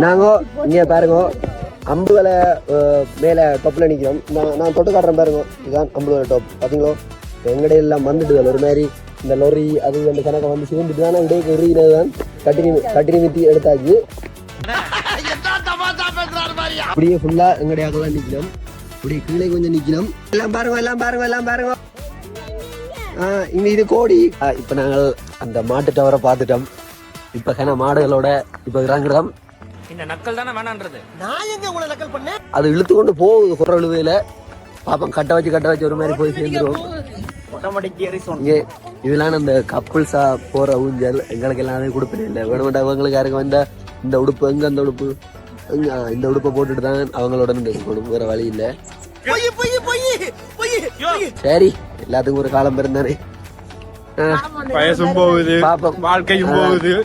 நாங்க இங்க பாருங்க அம்புகளை மேல டொப்ல நிக்கிறோம். நான் தொட்டு காட்டுறேன் பாருங்க. இதுதான் அம்புகளை டாப் பாத்தீங்களோ. எங்கடைய எல்லாம் வந்துட்டு ஒரு மாதிரி இந்த லொரி அது அந்த கணக்கை வந்து சேர்ந்துட்டு தான் இடையே எறிகிறதுதான் கட்டினி மித்தி எடுத்தாச்சு. அப்படியே ஃபுல்லா எங்கடைய தான் நிக்கணும். அப்படியே கீழே கொஞ்சம் நிக்கணும். எல்லாம் பாருங்க. இங்க இது கோடி. இப்ப நாங்கள் அந்த மாட்டு டவரை பார்த்துட்டோம். இப்ப மாடுகளோட இப்ப இறங்குறோம். இந்த நக்கல் தானே வேணான்றது. நான் எங்க உங்களை நக்கல் பண்ணேன்? அது இழுத்து கொண்டு போகுது குற விழுவையில. பாப்பம் கட்ட வச்சு ஒரு மாதிரி போய் சேர்ந்துருவோம். இதெல்லாம் அந்த கப்புள்ஸா போற ஊஞ்சல் எங்களுக்கு எல்லாமே கொடுப்பேன் இல்லை. வேணுமெண்டா அவங்களுக்கு யாருக்கு வந்தா இந்த உடுப்பு எங்க அந்த உடுப்பு இந்த உடுப்பை போட்டுட்டு தான் அவங்களோட இருக்கணும். வேற வழி இல்லை. சரி எல்லாத்துக்கும் ஒரு காலம் பிறந்தானே. வயசும் போகுது, வாழ்க்கையும் போகுது.